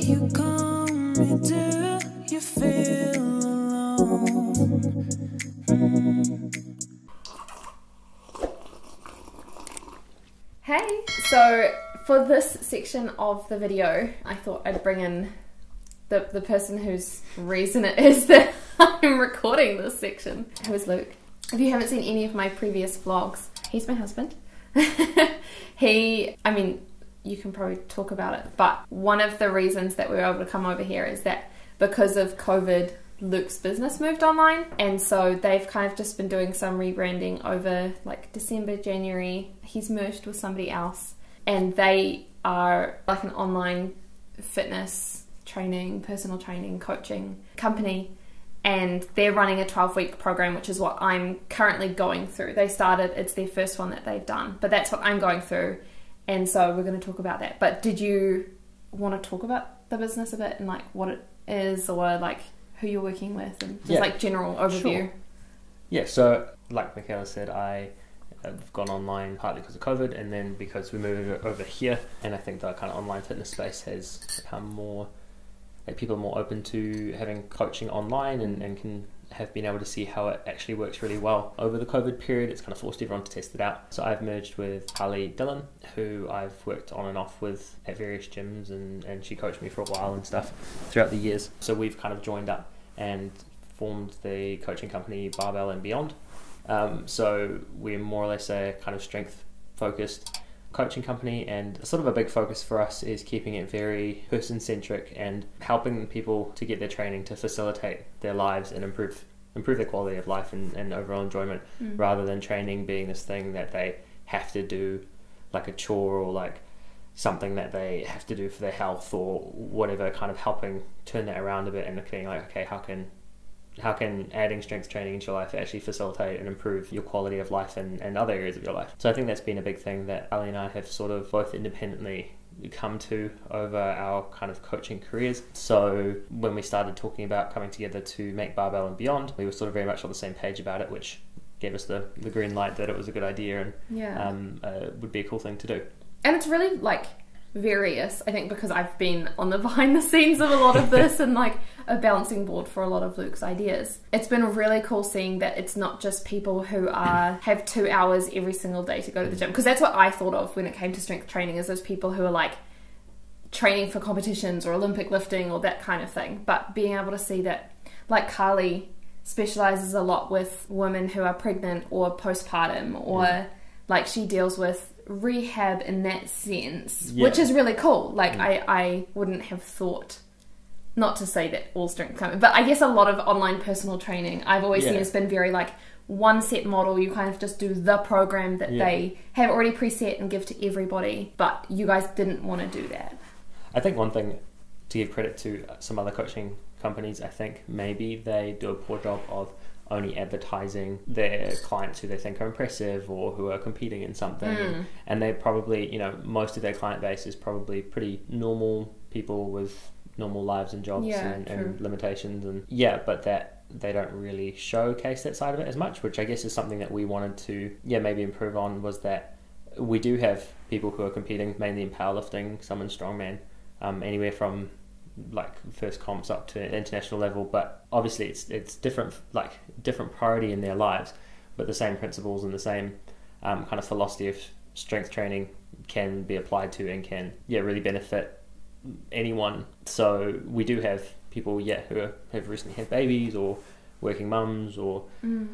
you call me, do you feel alone? Hey, so for this section of the video, I thought I'd bring in the person whose reason it is that I'm recording this section, who is Luke. If you haven't seen any of my previous vlogs, he's my husband. I mean, you can probably talk about it, but one of the reasons that we were able to come over here is that because of COVID, Luke's business moved online, and so they've kind of just been doing some rebranding over like December, January. He's merged with somebody else, and they are like an online fitness training, personal training, coaching company, and they're running a 12-week program, which is what I'm currently going through. They started, it's their first one that they've done, but that's what I'm going through, and so we're going to talk about that. But did you want to talk about the business a bit and like what it is, or like who you're working with, and just like general overview? Sure. Yeah, so like Michaela said, I have gone online partly because of COVID, and then because we moved over here, and I think the kind of online fitness space has become more, like people are more open to having coaching online, and can have been able to see how it actually works really well over the COVID period. It's kind of forced everyone to test it out. So I've merged with Carly Dillon, who I've worked on and off with at various gyms, and she coached me for a while and stuff throughout the years. So we've kind of joined up and formed the coaching company Barbell and Beyond. So we're more or less a kind of strength focused coaching company, and sort of a big focus for us is keeping it very person centric and helping people to get their training to facilitate their lives and improve their quality of life and overall enjoyment, rather than training being this thing that they have to do like a chore, or like something that they have to do for their health or whatever. Kind of helping turn that around a bit and looking like, okay, how can adding strength training into your life actually facilitate and improve your quality of life and other areas of your life? So I think that's been a big thing that Ali and I have sort of both independently come to over our kind of coaching careers. So when we started talking about coming together to make Barbell and Beyond, we were sort of very much on the same page about it, which gave us the green light that it was a good idea and would be a cool thing to do. And it's really like various, I think, because I've been on the behind the scenes of a lot of this and like a bouncing board for a lot of Luke's ideas. It's been really cool seeing that it's not just people who have 2 hours every single day to go to the gym, because that's what I thought of when it came to strength training, is those people who are like training for competitions or Olympic lifting or that kind of thing. But being able to see that, like Carly specializes a lot with women who are pregnant or postpartum, or like she deals with rehab in that sense, which is really cool. Like I wouldn't have thought, not to say that all strength coming, but I guess a lot of online personal training I've always seen has been very like one set model. You kind of just do the program that they have already preset and give to everybody, but you guys didn't want to do that. I think one thing to give credit to some other coaching companies, I think maybe they do a poor job of only advertising their clients who they think are impressive or who are competing in something, and they probably, you know, most of their client base is probably pretty normal people with normal lives and jobs and limitations, and but that they don't really showcase that side of it as much, which I guess is something that we wanted to maybe improve on, was that we do have people who are competing mainly in powerlifting, some in strongman, anywhere from like first comps up to international level, but obviously it's different, like different priority in their lives, but the same principles and the same kind of philosophy of strength training can be applied to and can really benefit anyone. So we do have people who have recently had babies or working mums, or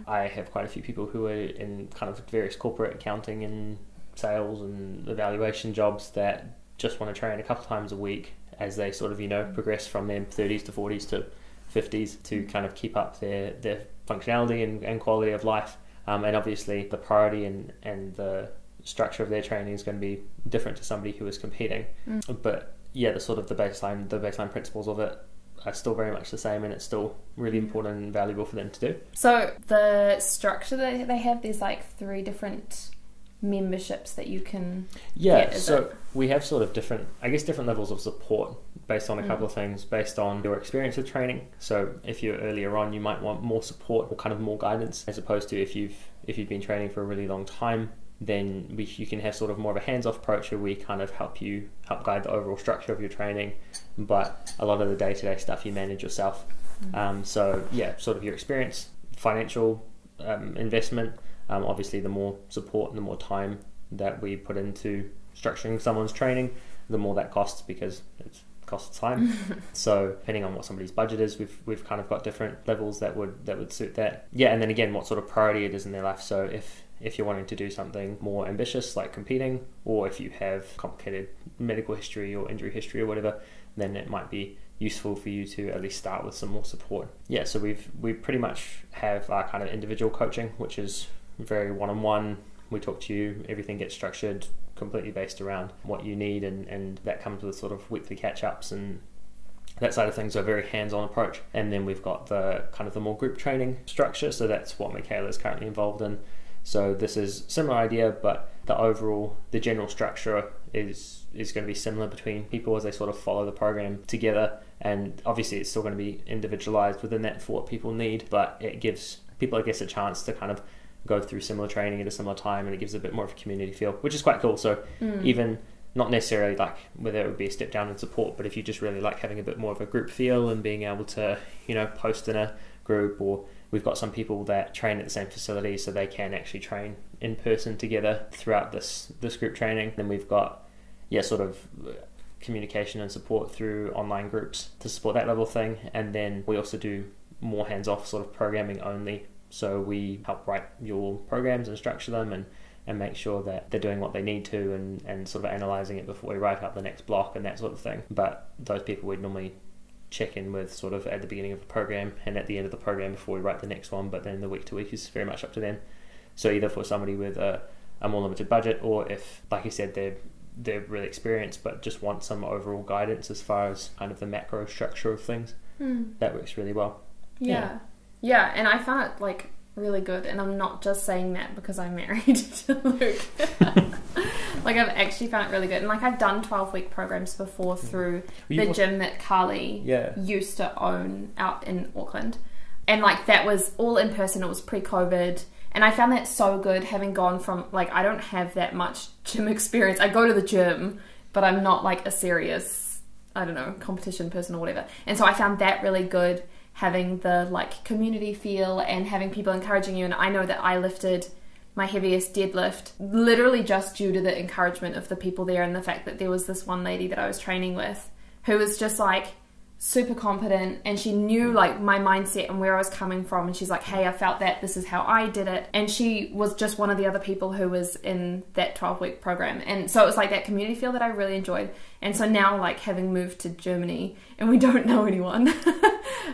I have quite a few people who are in kind of various corporate accounting and sales and evaluation jobs that just want to train a couple times a week as they sort of, you know, progress from their 30s to 40s to 50s to kind of keep up their functionality and quality of life. And obviously the priority and the structure of their training is going to be different to somebody who is competing. But the sort of the baseline principles of it are still very much the same, and it's still really important and valuable for them to do. So the structure that they have, there's like 3 different memberships that you can get, so we have sort of different levels of support based on a couple of things, based on your experience with training. So if you're earlier on, you might want more support or kind of more guidance, as opposed to if you've been training for a really long time, then you can have sort of more of a hands-off approach where we kind of help guide the overall structure of your training, but a lot of the day-to-day stuff you manage yourself. So yeah, sort of your experience, financial investment, obviously the more support and the more time that we put into structuring someone's training, the more that costs, because it costs time. So depending on what somebody's budget is, we've kind of got different levels that would suit that. Yeah, and then again, what sort of priority it is in their life. So if you're wanting to do something more ambitious like competing, or if you have complicated medical history or injury history or whatever, then it might be useful for you to at least start with some more support. Yeah, so we pretty much have our kind of individual coaching, which is very one-on-one. We talk to you, everything gets structured completely based around what you need, and that comes with sort of weekly catch-ups and that side of things. So a very hands-on approach. And then we've got the kind of the more group training structure, so that's what Michaela is currently involved in. So this is a similar idea, but the general structure is going to be similar between people as they sort of follow the program together. And obviously it's still going to be individualized within that for what people need, but it gives people, I guess, a chance to kind of go through similar training at a similar time, and it gives a bit more of a community feel, which is quite cool. So even not necessarily like whether it would be a step down in support, but if you just really like having a bit more of a group feel and being able to, post in a group, or we've got some people that train at the same facility so they can actually train in person together throughout this group training. Then we've got sort of communication and support through online groups to support that level of thing. And then we also do more hands-off sort of programming only. So we help write your programs and structure them and make sure that they're doing what they need to, and sort of analysing it before we write up the next block and that sort of thing. But those people we'd normally check in with sort of at the beginning of the program and at the end of the program before we write the next one, but then the week to week is very much up to them. So either for somebody with a more limited budget, or if, like you said, they're really experienced but just want some overall guidance as far as kind of the macro structure of things, that works really well. Yeah, and I found it like really good, and I'm not just saying that because I'm married to Luke. Like, I've actually found it really good, and like I've done 12-week programs before through the gym that Carly used to own out in Auckland, and like that was all in person. It was pre-COVID, and I found that so good, having gone from like, I don't have that much gym experience. I go to the gym, but I'm not like a serious, I don't know, competition person or whatever, and so I found that really good, having the like community feel and having people encouraging you. And I know that I lifted my heaviest deadlift literally just due to the encouragement of the people there, and the fact that there was this one lady that I was training with who was just like super confident, and she knew like my mindset and where I was coming from, and she's like, hey, I felt that, this is how I did it. And she was just one of the other people who was in that 12-week program, and so it was like that community feel that I really enjoyed. And so now, like, having moved to Germany and we don't know anyone,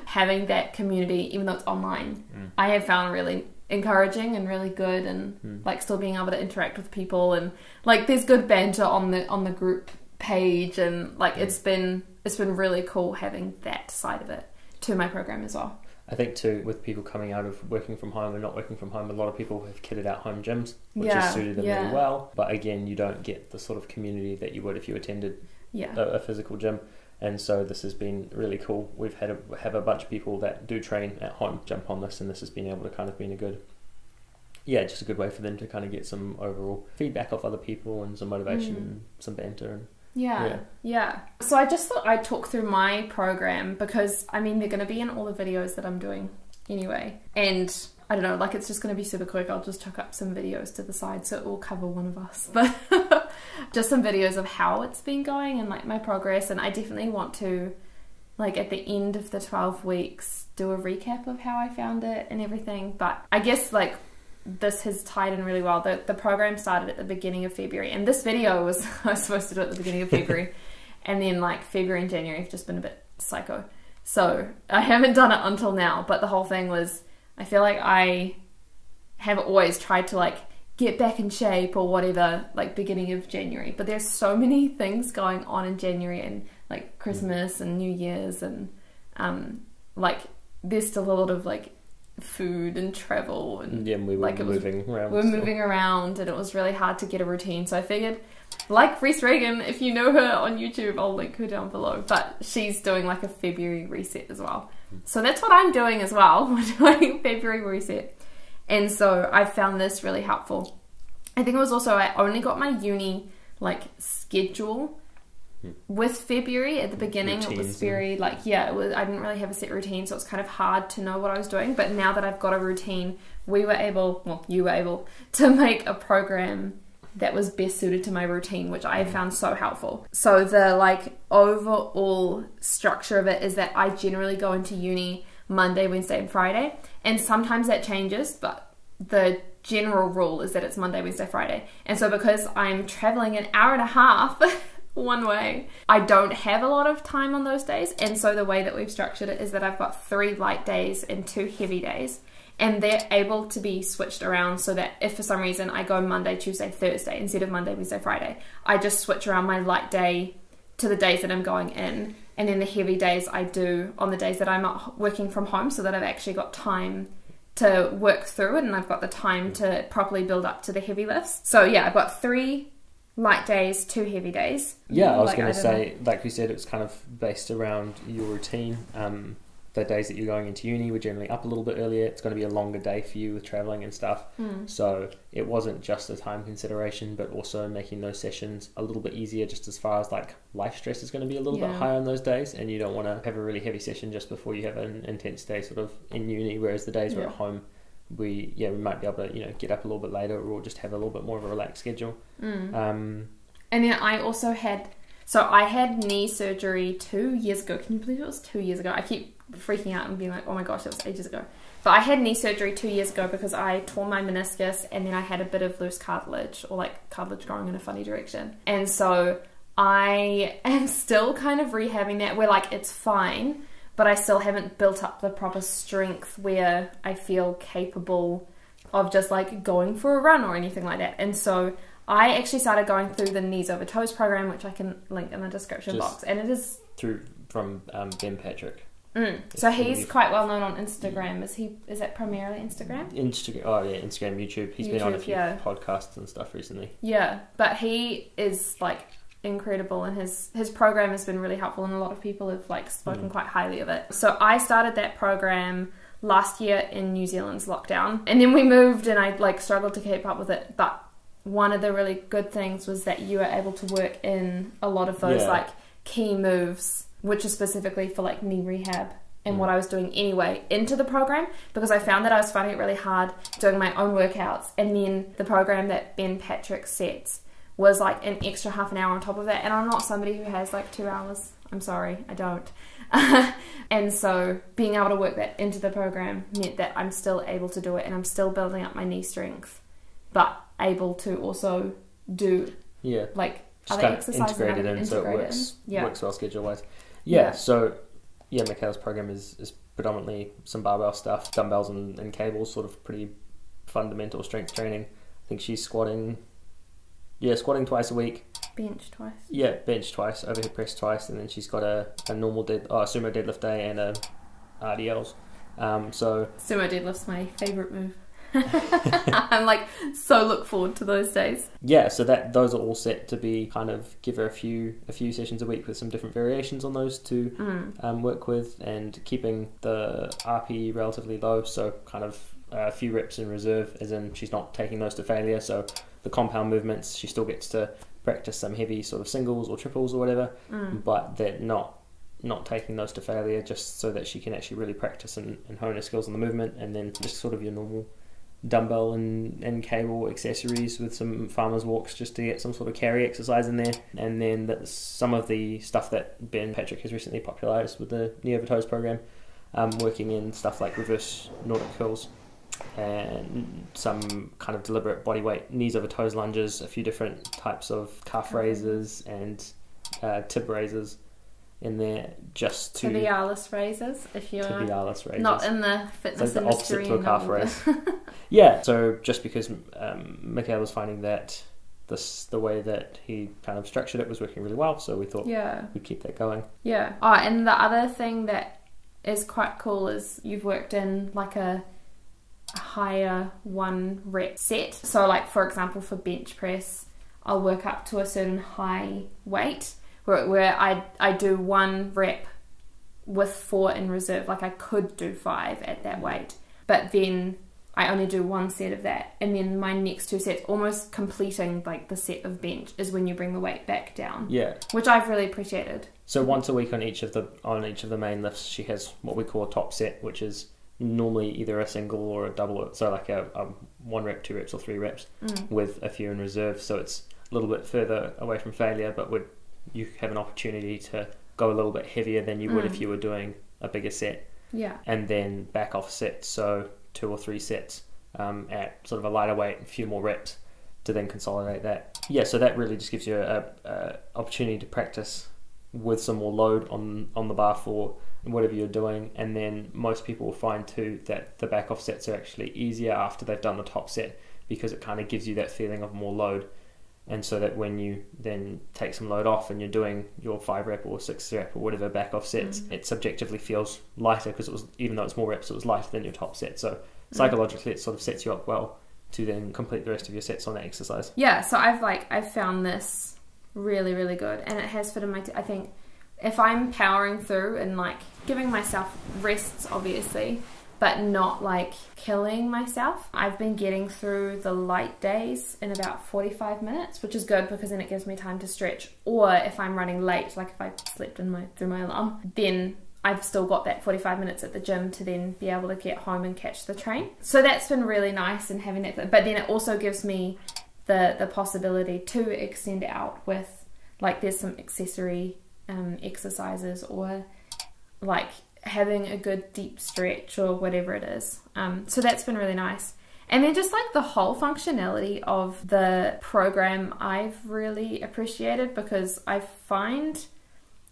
having that community, even though it's online, I have found really encouraging and really good, and like still being able to interact with people, and like there's good banter on the group page, and like it's been really cool having that side of it to my program as well. I think too, with people coming out of working from home and not working from home, a lot of people have kitted out home gyms, which has suited them really well. But again, you don't get the sort of community that you would if you attended a physical gym. And so this has been really cool. We've have a bunch of people that do train at home jump on this, and this has been able to kind of been a good, just a good way for them to kind of get some overall feedback off other people and some motivation and some banter. And so I just thought I'd talk through my program, because I mean they're going to be in all the videos that I'm doing anyway, and I don't know, like it's just going to be super quick. I'll just chuck up some videos to the side so it will cover one of us, but just some videos of how it's been going and like my progress. And I definitely want to, like at the end of the 12 weeks, do a recap of how I found it and everything. But I guess like this has tied in really well. The program started at the beginning of February, and this video I was supposed to do at the beginning of February, and then like February and January have just been a bit psycho, so I haven't done it until now. But the whole thing was, I feel like I have always tried to like get back in shape or whatever, like beginning of January, but there's so many things going on in January, and like Christmas and New Year's, and like there's still a lot of like food and travel, and we were moving around, and it was really hard to get a routine. So I figured, like Reese Reagan, if you know her on YouTube, I'll link her down below, but she's doing like a February reset as well. So that's what I'm doing as well. We're doing February reset, and so I found this really helpful. I think it was also I only got my uni like schedule with February. At the beginning it was very like, I didn't really have a set routine, so it's kind of hard to know what I was doing. But now that I've got a routine, you were able to make a program that was best suited to my routine, which I found so helpful. So the like overall structure of it is that I generally go into uni Monday, Wednesday and Friday, and sometimes that changes, but the general rule is that it's Monday, Wednesday, Friday. And so because I'm traveling an hour and a half one way, I don't have a lot of time on those days. And so the way that we've structured it is that I've got 3 light days and 2 heavy days, and they're able to be switched around so that if for some reason I go Monday, Tuesday, Thursday instead of Monday, Wednesday, Friday, I just switch around my light day to the days that I'm going in, and then the heavy days I do on the days that I'm working from home, so that I've actually got time to work through it and I've got the time to properly build up to the heavy lifts. So yeah, I've got 3 light days, 2 heavy days. Yeah, I was going to say, like we said, it's kind of based around your routine. The days that you're going into uni were generally up a little bit earlier. It's going to be a longer day for you with travelling and stuff. So it wasn't just a time consideration, but also making those sessions a little bit easier, just as far as like life stress is going to be a little bit higher on those days, and you don't want to have a really heavy session just before you have an intense day sort of in uni, whereas the days we're at home, we might be able to get up a little bit later or just have a little bit more of a relaxed schedule. And then I also had knee surgery 2 years ago. Can you believe it was 2 years ago? I keep freaking out and being like, oh my gosh, that was ages ago. But I had knee surgery 2 years ago because I tore my meniscus, and then I had a bit of loose cartilage, or like cartilage growing in a funny direction. And so I am still kind of rehabbing that, where like it's fine, but I still haven't built up the proper strength where I feel capable of just like going for a run or anything like that. And so I actually started going through the Knees Over Toes program, which I can link in the description box, and it is from Ben Patrick. So he's quite well known on Instagram. Is that primarily Instagram? Instagram, YouTube. He's been on a few podcasts and stuff recently. Yeah, but he is like incredible, and his program has been really helpful, and a lot of people have like spoken quite highly of it. So I started that program last year in New Zealand's lockdown, and then we moved, and I like struggled to keep up with it. But one of the really good things was that you were able to work in a lot of those like key moves, which is specifically for like knee rehab and what I was doing anyway, into the program, because I found that I was finding it really hard doing my own workouts, and then the program that Ben Patrick sets was like an extra half an hour on top of that, and I'm not somebody who has like 2 hours. I'm sorry, I don't. And so being able to work that into the program meant that I'm still able to do it, and I'm still building up my knee strength, but able to also do like just other kind of exercises integrated in, so it works well schedule wise. So Michaela's program is predominantly some barbell stuff, dumbbells and cables, sort of pretty fundamental strength training. I think she's squatting twice a week. Bench twice. Yeah, bench twice, overhead press twice, and then she's got a normal sumo deadlift day and a RDLs. So sumo deadlift's my favourite move. I'm like so look forward to those days. Yeah, so those are all set to be kind of give her a few sessions a week with some different variations on those to work with, and keeping the RP relatively low, so kind of a few reps in reserve, as in she's not taking those to failure. So the compound movements, she still gets to practice some heavy sort of singles or triples or whatever, but they're not taking those to failure, just so that she can actually really practice and hone her skills on the movement, and then just sort of your normal dumbbell and cable accessories with some farmer's walks just to get some sort of carry exercise in there. And then that's some of the stuff that Ben Patrick has recently popularised with the Knee Over Toes program, working in stuff like reverse Nordic curls and some kind of deliberate bodyweight knees over toes lunges, a few different types of calf raises and tib raises in there, just to tibialis raises, if you're tibialis raises. Not in the fitness the industry. Opposite to a calf raise. Yeah, so just because Michael was finding that the way that he kind of structured it was working really well, so we thought we'd keep that going. Yeah. Oh, and the other thing that is quite cool is you've worked in like a higher 1 rep set. So like, for example, for bench press, I'll work up to a certain high weight where I do 1 rep with 4 in reserve. Like I could do 5 at that weight, but then I only do one set of that, and then my next 2 sets, almost completing like the set of bench, is when you bring the weight back down. Yeah. Which I've really appreciated. So once a week on each of the main lifts, she has what we call a top set, which is normally either a single or a double, so like a 1 rep, 2 reps or 3 reps with a few in reserve, so it's a little bit further away from failure, but you have an opportunity to go a little bit heavier than you would if you were doing a bigger set. Yeah. And then back off sets, so 2 or 3 sets at sort of a lighter weight, a few more reps to then consolidate that. Yeah, so that really just gives you a opportunity to practice with some more load on the bar for whatever you're doing, and then most people will find too that the back off sets are actually easier after they've done the top set, because it kind of gives you that feeling of more load, and so that when you then take some load off and you're doing your 5 rep or 6 rep or whatever back off sets, it subjectively feels lighter, because it was, even though it's more reps, it was lighter than your top set, so psychologically it sort of sets you up well to then complete the rest of your sets on that exercise. Yeah, so I've found this really, really good, and it has fit in my I think if I'm powering through and like giving myself rests obviously, but not like killing myself, I've been getting through the light days in about 45 minutes, which is good because then it gives me time to stretch. Or if I'm running late, like if I slept through my alarm, then I've still got that 45 minutes at the gym to then be able to get home and catch the train. So that's been really nice, and having that, but then it also gives me the possibility to extend out with, like, there's some accessory exercises, or like having a good deep stretch or whatever it is. So that's been really nice. And then just like the whole functionality of the program I've really appreciated, because I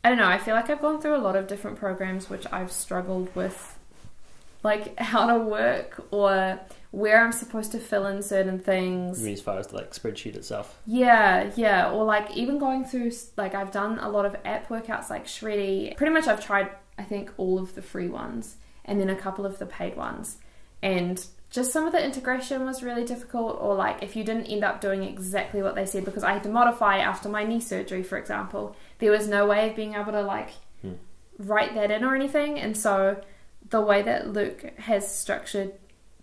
don't know, I feel like I've gone through a lot of different programs which I've struggled with, like how to work or where I'm supposed to fill in certain things. You mean as far as the like spreadsheet itself? Yeah. Or like even going through, like I've done a lot of app workouts like Shreddy. Pretty much I've tried, I think, all of the free ones and then a couple of the paid ones. And just some of the integration was really difficult, or like if you didn't end up doing exactly what they said, because I had to modify after my knee surgery, for example, there was no way of being able to like write that in or anything. And so the way that Luke has structured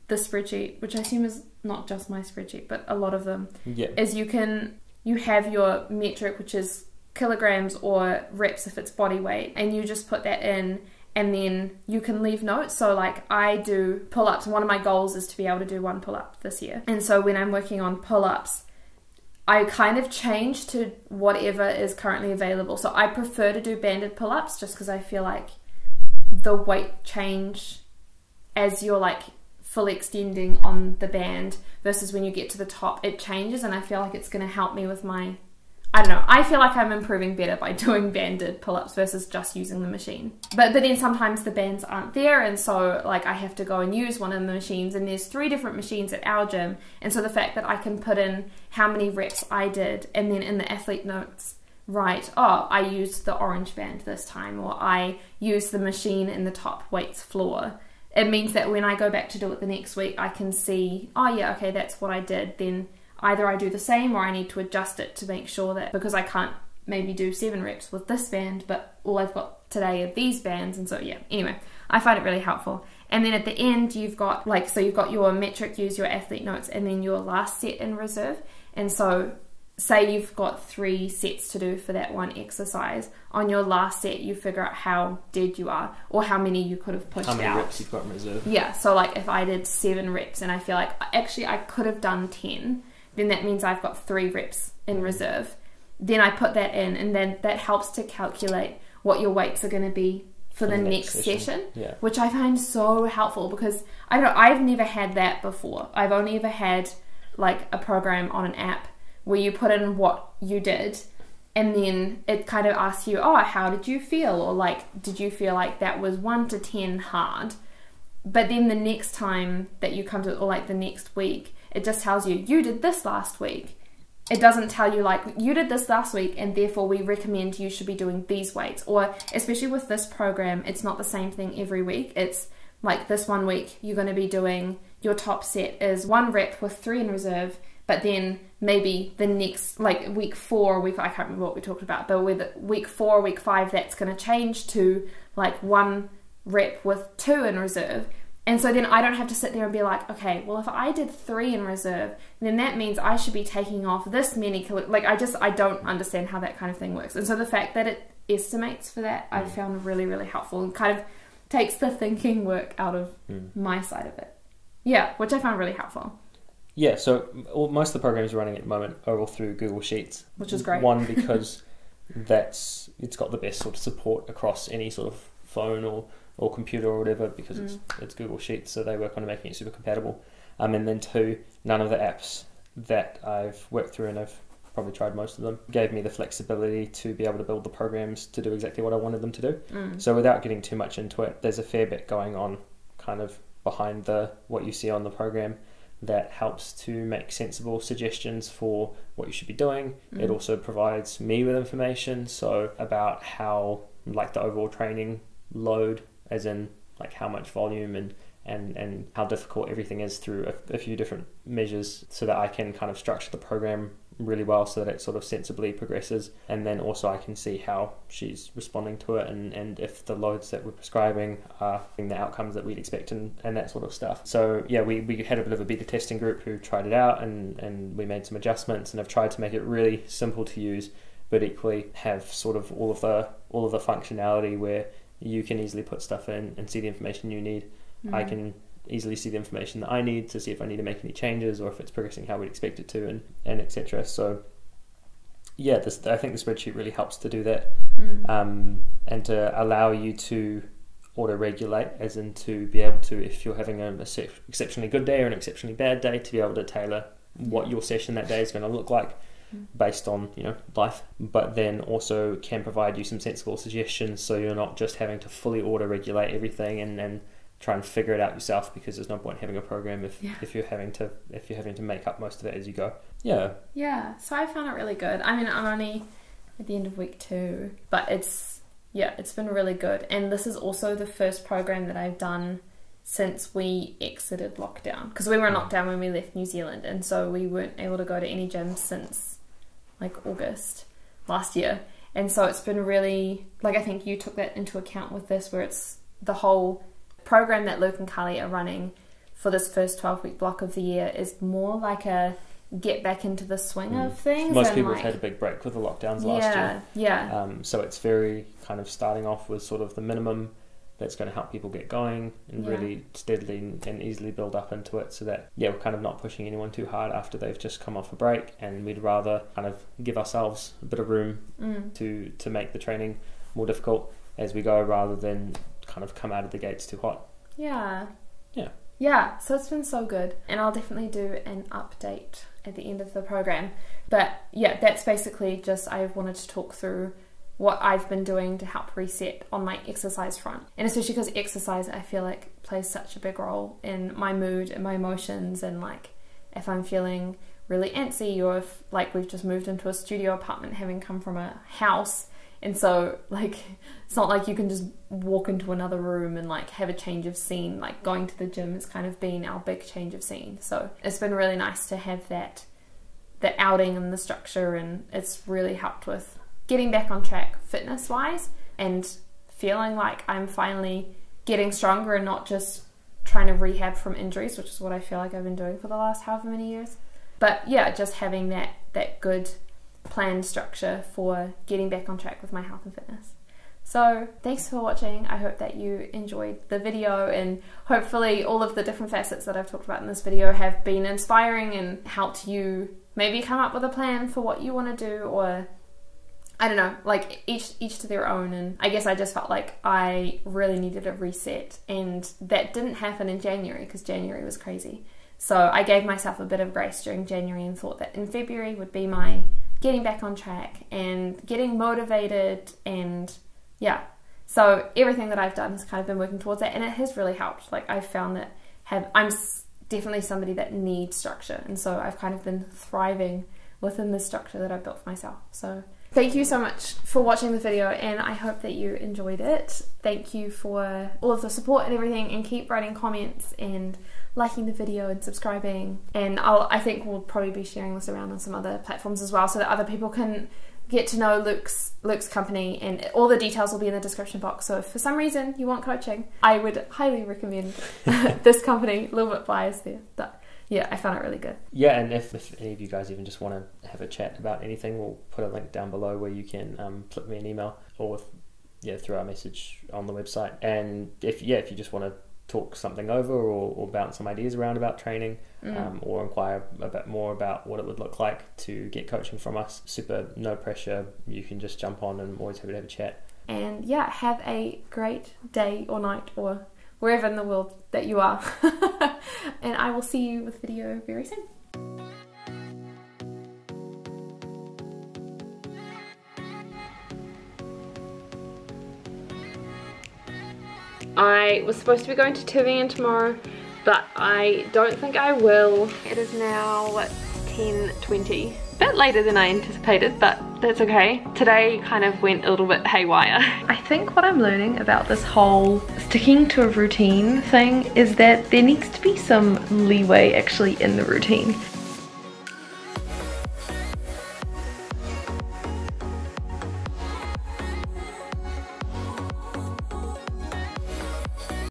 the spreadsheet, which I assume is not just my spreadsheet, but a lot of them, is you have your metric, which is kilograms or reps if it's body weight, and you just put that in, and then you can leave notes. So like I do pull-ups, and one of my goals is to be able to do 1 pull-up this year. And so when I'm working on pull-ups, I kind of change to whatever is currently available. So I prefer to do banded pull-ups just because I feel like the weight change as you're like fully extending on the band versus when you get to the top, it changes, and I feel like it's going to help me with my, I don't know, I feel like I'm improving better by doing banded pull-ups versus just using the machine. But then sometimes the bands aren't there, and so like I have to go and use one of the machines, and there's 3 different machines at our gym, and so the fact that I can put in how many reps I did, and then in the athlete notes write, oh, I used the orange band this time, or I used the machine in the top weights floor. It means that when I go back to do it the next week, I can see, oh yeah, okay, that's what I did. Then either I do the same or I need to adjust it to make sure that, because I can't maybe do 7 reps with this band, but all I've got today are these bands. And so yeah, anyway, I find it really helpful. And then at the end, you've got like, so you've got your metric, use your athlete notes, and then your last set in reserve. And so say you've got 3 sets to do for that one exercise. On your last set, you figure out how dead you are, or how many you could have pushed out. How many reps you've got in reserve. Yeah, so like if I did 7 reps and I feel like actually I could have done 10, then that means I've got 3 reps in reserve. Then I put that in, and then that helps to calculate what your weights are going to be for the next session. Yeah. Which I find so helpful, because I don't know, I've never had that before. I've only ever had like a program on an app where you put in what you did, and then it kind of asks you, oh, how did you feel? Or like, did you feel like that was 1 to 10 hard? But then the next time that you come to, or like the next week, it just tells you, you did this last week. It doesn't tell you like, you did this last week and therefore we recommend you should be doing these weights. Or especially with this program, it's not the same thing every week. It's like this one week, you're going to be doing, your top set is 1 rep with 3 in reserve. But then maybe the next, like week 4, I can't remember what we talked about, but with week 4, week 5, that's going to change to like 1 rep with 2 in reserve. And so then I don't have to sit there and be like, okay, well, if I did 3 in reserve, then that means I should be taking off this many like I don't understand how that kind of thing works. And so the fact that it estimates for that, I've found really, really helpful, and kind of takes the thinking work out of my side of it. Yeah, which I found really helpful. Yeah, so most of the programs we're running at the moment are all through Google Sheets. Which is great. One, because it's got the best sort of support across any sort of phone or computer or whatever, because it's Google Sheets, so they work on making it super compatible. And then 2, none of the apps that I've worked through, and I've probably tried most of them, gave me the flexibility to be able to build the programs to do exactly what I wanted them to do. So without getting too much into it, there's a fair bit going on kind of behind what you see on the program that helps to make sensible suggestions for what you should be doing. It also provides me with information, so about how, like, the overall training load, as in like how much volume and how difficult everything is through a few different measures, so that I can kind of structure the program really well so that it sort of sensibly progresses. And then also I can see how she's responding to it, and if the loads that we're prescribing are getting the outcomes that we'd expect, and that sort of stuff. So yeah, we had a bit of a beta testing group who tried it out, and we made some adjustments, and have tried to make it really simple to use, but equally have sort of all of the functionality where you can easily put stuff in and see the information you need. I can easily see the information that I need to see if I need to make any changes, or if it's progressing how we'd expect it to, and etc. So yeah, I think the spreadsheet really helps to do that, and to allow you to auto-regulate, as in to be able to, if you're having an exceptionally good day or an exceptionally bad day, to be able to tailor what your session that day is going to look like based on, you know, life, but then also can provide you some sensible suggestions, so you're not just having to fully auto-regulate everything and try and figure it out yourself, because there's no point having a program if you're having to make up most of it as you go. Yeah, so I found it really good. I mean, I'm only at the end of week 2, but it's been really good. And this is also the first program that I've done since we exited lockdown, because we were in lockdown when we left New Zealand, and so we weren't able to go to any gyms since like August last year. And so it's been really, like, I think you took that into account with this, where it's the whole program that Luke and Carly are running for this first 12-week block of the year is more like a get back into the swing of things. Most people have had a big break with the lockdowns last year. Yeah. So it's very kind of starting off with sort of the minimum that's going to help people get going, and really steadily and easily build up into it, so that we're kind of not pushing anyone too hard after they've just come off a break, and we'd rather kind of give ourselves a bit of room to make the training more difficult as we go, rather than kind of come out of the gates too hot. Yeah, so it's been so good, and I'll definitely do an update at the end of the program. But yeah, that's basically just, I wanted to talk through what I've been doing to help reset on my exercise front, and especially because exercise, I feel like, plays such a big role in my mood and my emotions, and like if I'm feeling really antsy, or if, like, we've just moved into a studio apartment having come from a house, and so like it's not like you can just walk into another room and like have a change of scene. Like going to the gym has kind of been our big change of scene, so it's been really nice to have the outing and the structure, and it's really helped with getting back on track fitness wise, and feeling like I'm finally getting stronger and not just trying to rehab from injuries, which is what I feel like I've been doing for the last however many years. But yeah, just having that good planned structure for getting back on track with my health and fitness. So thanks for watching. I hope that you enjoyed the video, and hopefully all of the different facets that I've talked about in this video have been inspiring and helped you maybe come up with a plan for what you want to do, or I don't know, like each to their own. And I guess I just felt like I really needed a reset, and that didn't happen in January because January was crazy. So I gave myself a bit of grace during January and thought that in February would be my getting back on track and getting motivated, and yeah. So everything that I've done has kind of been working towards that, and it has really helped. Like I've found that I'm definitely somebody that needs structure, and so I've kind of been thriving within the structure that I've built for myself. So thank you so much for watching the video, and I hope that you enjoyed it. Thank you for all of the support and everything, and keep writing comments and liking the video and subscribing. And I think we'll probably be sharing this around on some other platforms as well, so that other people can get to know Luke's company, and all the details will be in the description box. So if for some reason you want coaching, I would highly recommend this company. A little bit biased there, but yeah, I found it really good. Yeah, and if any of you guys even just want to have a chat about anything, we'll put a link down below where you can flip me an email, or through our message on the website. And if you just want to talk something over, or bounce some ideas around about training, or inquire a bit more about what it would look like to get coaching from us, super no pressure, you can just jump on, and I'm always happy to have a chat. And yeah, have a great day or night or wherever in the world that you are. And I will see you with a video very soon. I was supposed to be going to Tübingen tomorrow, but I don't think I will. It is now 10:20. A bit later than I anticipated, but that's okay. Today kind of went a little bit haywire. I think what I'm learning about this whole sticking to a routine thing is that there needs to be some leeway actually in the routine.